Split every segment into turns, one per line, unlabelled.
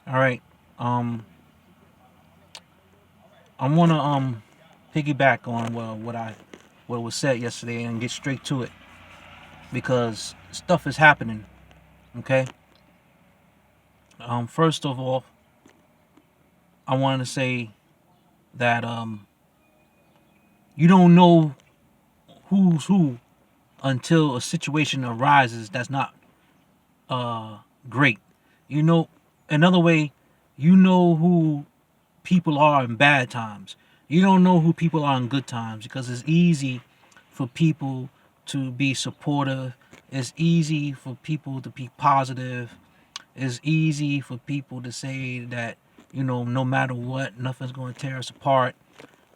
All right. I wanna piggyback on what was said yesterday and get straight to it because stuff is happening. Okay. First of all, I wanted to say that you don't know who's who until a situation arises that's not great. You know, another way, you know who people are in bad times. You don't know who people are in good times because it's easy for people to be supportive. It's easy for people to be positive. It's easy for people to say that, no matter what, nothing's going to tear us apart.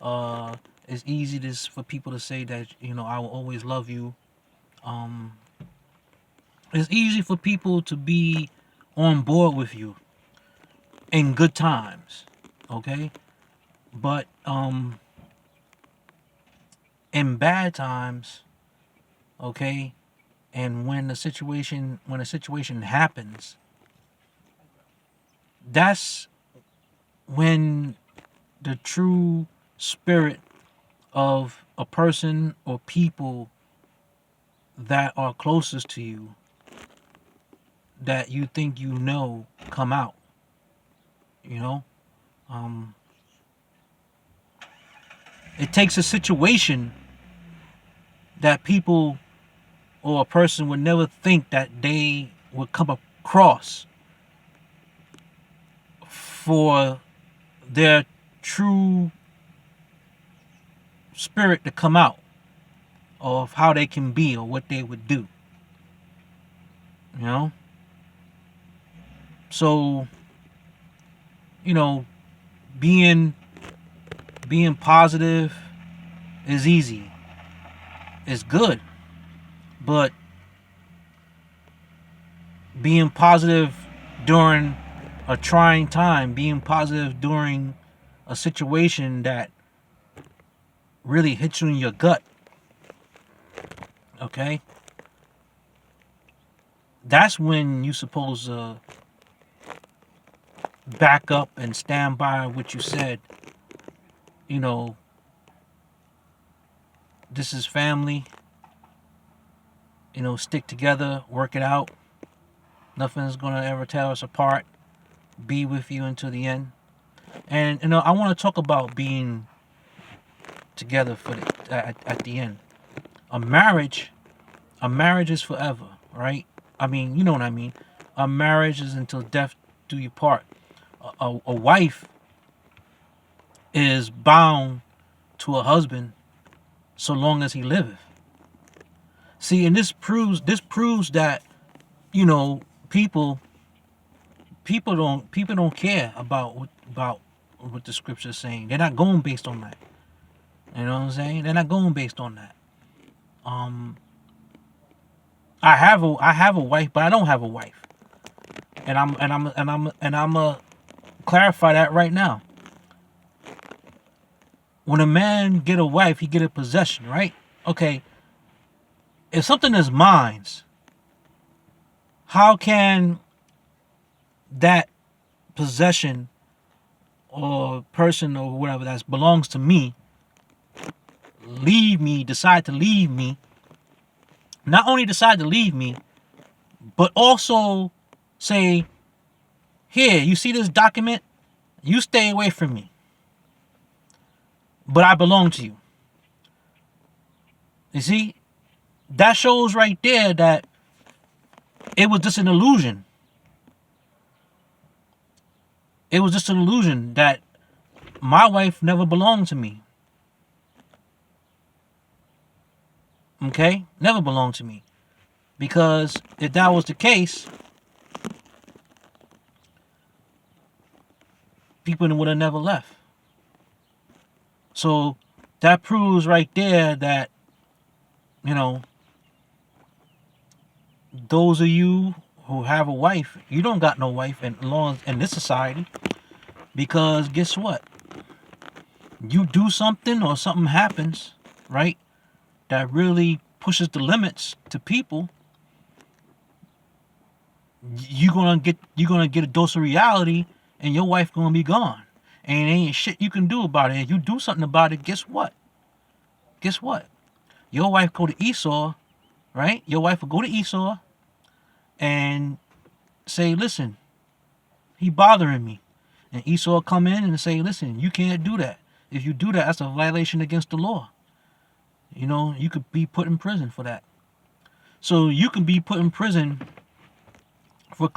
Uh, it's easy for people to say that, I will always love you. Um, it's easy for people to be on board with you in good times. Okay. But in bad times, okay, and when a situation happens, that's when the true spirit of a person or people that are closest to you that you think come out. You know, um, it takes a situation that people or a person would never think that they would come across for their true spirit to come out of how they can be or what they would do. You know? So, you know, being being positive is easy. It's good. But being positive during a trying time, being positive during a situation that really hits you in your gut, okay? That's when you supposed to back up and stand by what you said. You know, this is family. Stick together, work it out. Nothing's gonna ever tear us apart. Be with you until the end. And I want to talk about being together at the end. A marriage, a marriage is forever, right? I mean, you know what I mean. A marriage is until death do you part. A wife is bound to a husband so long as he liveth. See, and this proves that you know people people don't care about what the scripture is saying. They're not going based on that. You know what I'm saying? They're not going based on that. Um, I have a wife, but I don't have a wife, and I'm a clarify that right now. When a man get a wife, he get a possession, right? Okay, if something is mine, how can that possession or person or whatever that belongs to me decide to leave me, not only decide to leave me, but also say, here, you see this document? You stay away from me, but I belong to you. You see, that shows right there that it was just an illusion. It was just an illusion that my wife never belonged to me. Okay? Never belonged to me. Because if that was the case, people would have never left. So that proves right there that, you know, those of you who have a wife, you don't got no wife in this society. Because guess what? You do something or something happens, right? That really pushes the limits to people. You're gonna get a dose of reality and your wife gonna be gone. And ain't shit you can do about it. If you do something about it, guess what? Guess what? Your wife go to Esau, right? Your wife will go to Esau and say, listen, he bothering me. And Esau come in and say, listen, you can't do that. If you do that, that's a violation against the law. You know, you could be put in prison for that. So you can be put in prison for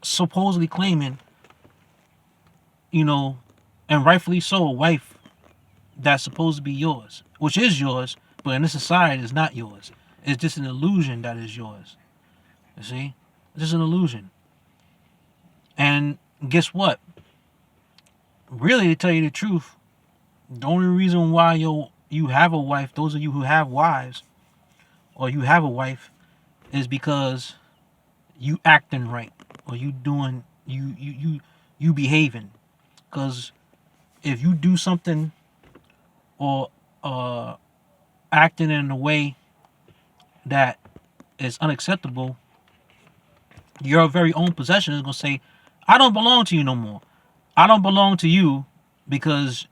supposedly claiming, you know, and rightfully so, a wife that's supposed to be yours, which is yours, but in this society is not yours. It's just an illusion that is yours. You see? It's just an illusion. And guess what? Really, to tell you the truth, the only reason why you have a wife, those of you who have wives, or you have a wife, is because you acting right, or you behaving. Because if you do something or acting in a way that is unacceptable, your very own possession is gonna say, I don't belong to you no more. I don't belong to you because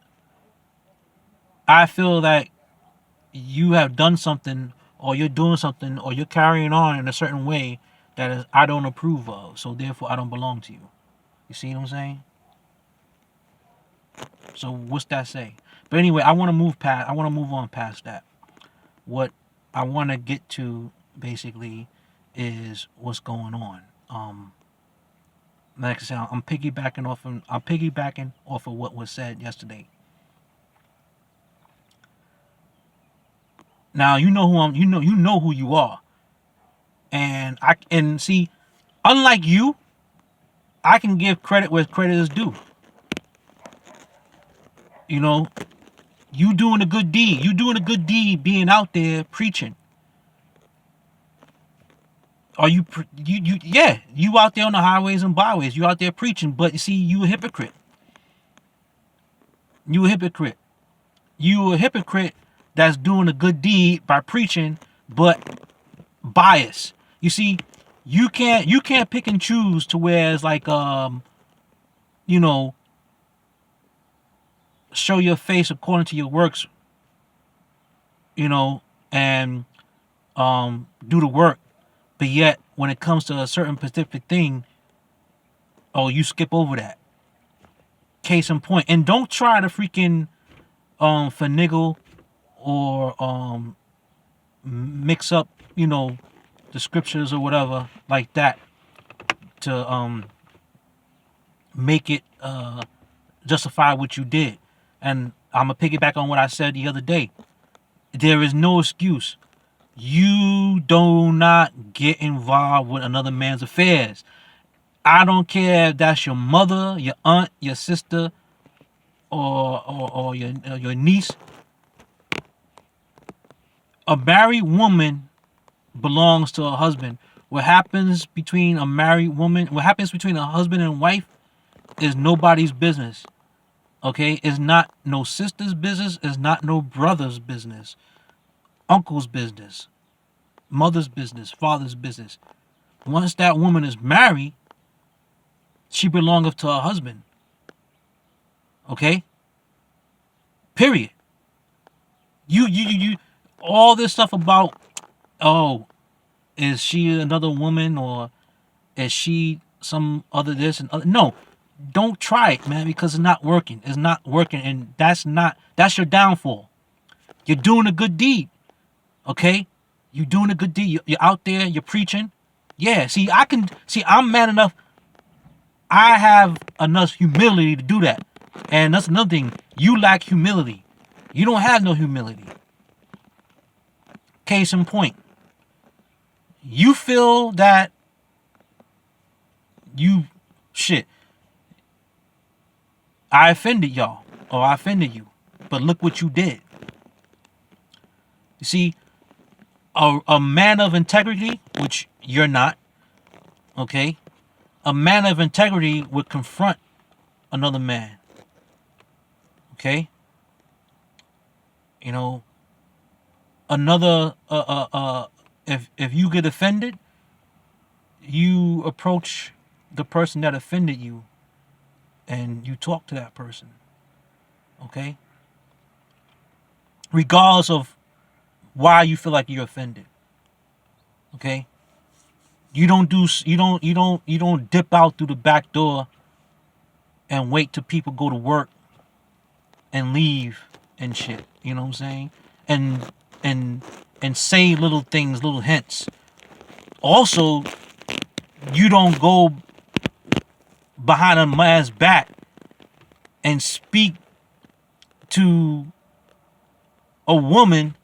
I feel that you have done something, or you're doing something, or you're carrying on in a certain way that is I don't approve of. So therefore I don't belong to you. You see what I'm saying? So what's that say? But anyway, I want to move on past that. What I want to get to basically is what's going on. Like I said, I'm piggybacking off of what was said yesterday. Now you know who you are. And see, unlike you, I can give credit where credit is due. You know, you doing a good deed. You doing a good deed being out there preaching. Are you out there on the highways and byways. You out there preaching, but you see, you a hypocrite. You a hypocrite. You a hypocrite that's doing a good deed by preaching, but bias. You see, you can't pick and choose to where it's like you know, show your face according to your works, you know, and do the work. But yet, when it comes to a certain specific thing, oh, you skip over that. Case in point. And don't try to freaking finagle or mix up, you know, the scriptures or whatever like that to make it justify what you did. And I'm gonna piggyback on what I said the other day. There is no excuse. You do not get involved with another man's affairs. I don't care if that's your mother, your aunt, your sister, or your niece. A married woman belongs to a husband. What happens between a husband and wife is nobody's business. Okay? It's not no sister's business. It's not no brother's business. Uncle's business. Mother's business. Father's business. Once that woman is married, she belongeth to her husband. Okay? Period. You all this stuff about, oh, is she another woman, or is she some other this and other? No, don't try it, man, because it's not working. It's not working, and that's your downfall. You're doing a good deed, okay? You're doing a good deed. You're out there. You're preaching. Yeah. I'm man enough. I have enough humility to do that, and that's another thing. You lack humility. You don't have no humility. Case in point. You feel that I offended y'all, or I offended you, but look what you did. You see, a man of integrity, which you're not, okay? A man of integrity would confront another man, okay? You know, another if you get offended, you approach the person that offended you and you talk to that person, okay? Regardless of why you feel like you're offended, okay? You don't dip out through the back door and wait till people go to work and leave and shit. You know what I'm saying? And and and say little things, little hints. Also, you don't go behind a man's back and speak to a woman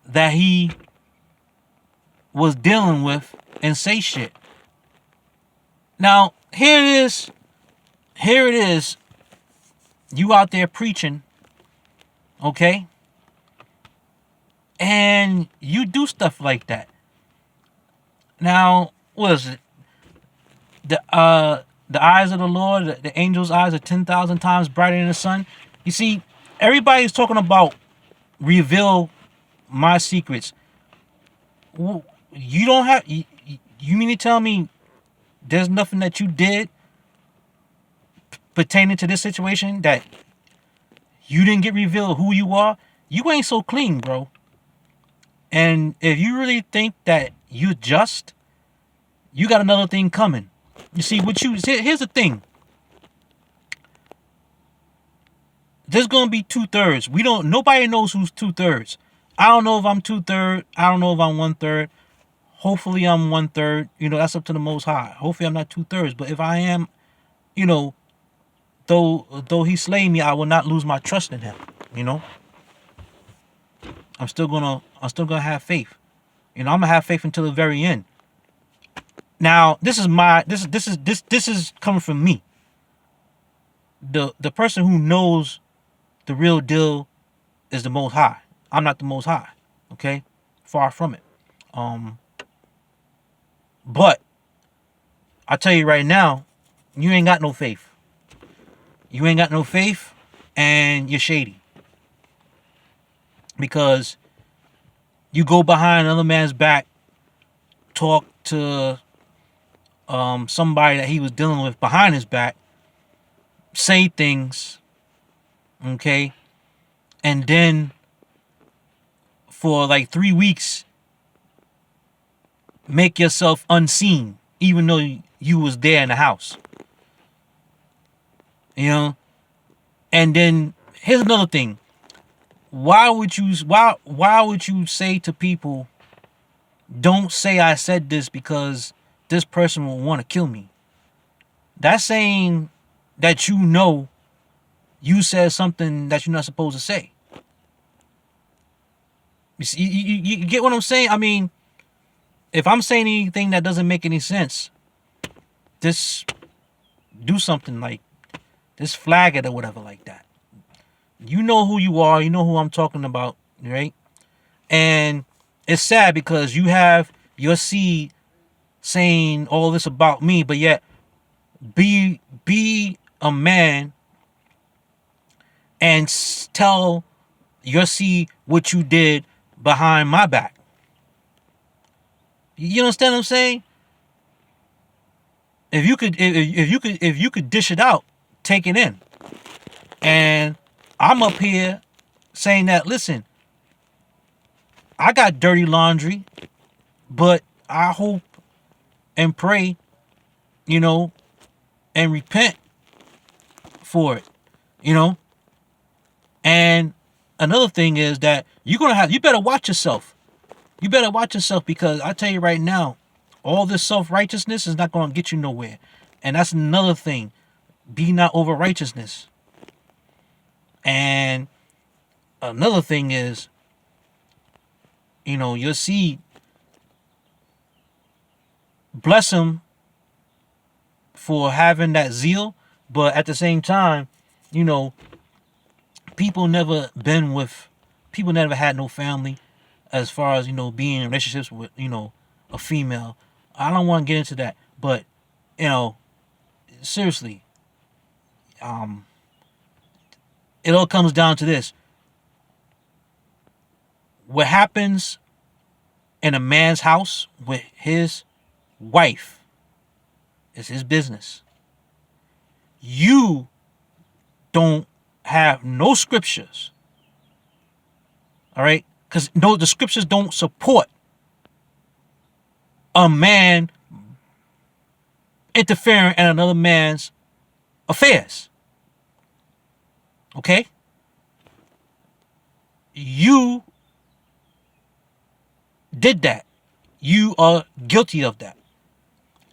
that he was dealing with and say shit. Now, here it is. Here it is. You out there preaching, okay? And you do stuff like that. Now, what is it? The eyes of the Lord, the angel's eyes are 10,000 times brighter than the sun. You see, everybody's talking about reveal my secrets. You don't have. You mean to tell me there's nothing that you did pertaining to this situation that you didn't get revealed who you are? You ain't so clean, bro. And if you really think that you're just, you got another thing coming. You see, here's the thing. There's gonna be 2/3. Nobody knows who's 2/3. I don't know if I'm 2/3. I don't know if I'm 1/3. Hopefully I'm 1/3. That's up to the Most High. Hopefully I'm not 2/3. But if I am, you know, though he slay me, I will not lose my trust in him. I'm still gonna have faith. I'm gonna have faith until the very end. Now, this is coming from me. The person who knows the real deal is the Most High. I'm not the Most High. Okay? Far from it. But I tell you right now, you ain't got no faith. You ain't got no faith, and you're shady. Because you go behind another man's back, talk to somebody that he was dealing with behind his back, say things, okay, and then for like 3 weeks make yourself unseen, even though you was there in the house. And then here's another thing. Why would you say to people, don't say I said this because this person will want to kill me? That's saying that you said something that you're not supposed to say. You see, you get what I'm saying? I mean, if I'm saying anything that doesn't make any sense, just do something like just flag it or whatever like that. You know who you are. You know who I'm talking about, right? And it's sad because you have your seed saying all this about me, but yet be a man and tell your seed what you did behind my back. You understand what I'm saying? If you could dish it out, take it in. And I'm up here saying that, listen, I got dirty laundry, but I hope and pray, and repent for it, And another thing is that you better watch yourself. You better watch yourself, because I tell you right now, all this self-righteousness is not going to get you nowhere. And that's another thing. Be not over righteousness. And another thing is, your seed, bless him for having that zeal, but at the same time, people never had no family as far as, being in relationships with, a female. I don't want to get into that, but, seriously, it all comes down to this. What happens in a man's house with his wife is his business. you don't have no scriptures. All right? Because no, the scriptures don't support a man interfering in another man's affairs. Okay? You did that. You are guilty of that.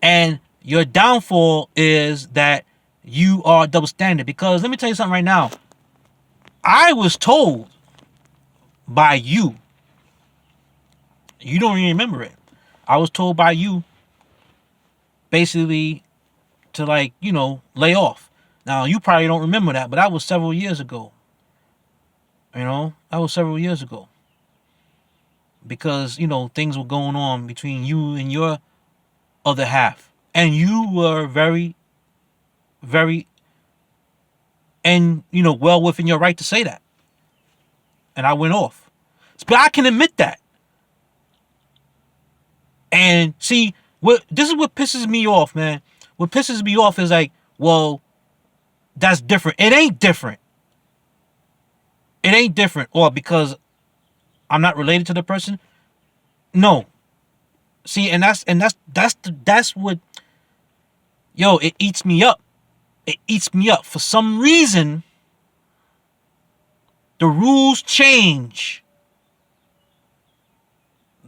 And your downfall is that you are double standard. Because let me tell you something right now. I was told by you. You don't even remember it. I was told by you basically to, like, lay off. Now, you probably don't remember that, but that was several years ago. That was several years ago. Because, things were going on between you and your other half. And you were very, very, and, well within your right to say that. And I went off. But I can admit that. And see, this is what pisses me off, man. What pisses me off is like, well, that's different. It ain't different. It ain't different. Or because I'm not related to the person. No. See, and that's what, it eats me up. It eats me up. For some reason, the rules change.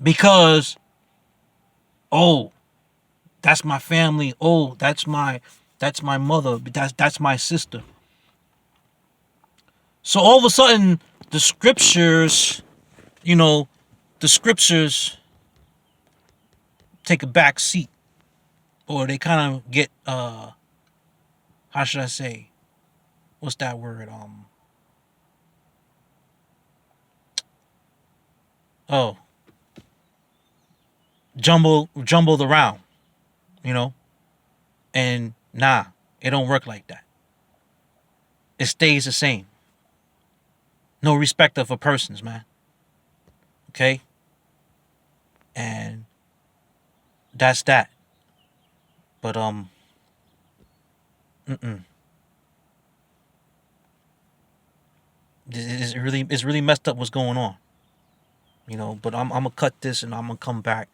Because, oh, that's my family. Oh, that's my mother. That's my sister. So all of a sudden, the scriptures take a back seat, or they kind of get how should I say? What's that word? Oh, jumbled around, and nah, it don't work like that. It stays the same. No respect of a persons, man. Okay? And that's that. But it's really messed up what's going on. But I'm gonna cut this and I'm gonna come back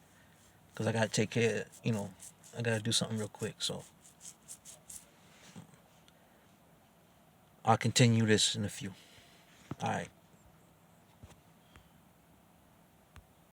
because I gotta take care. I gotta do something real quick. So I'll continue this in a few. All right.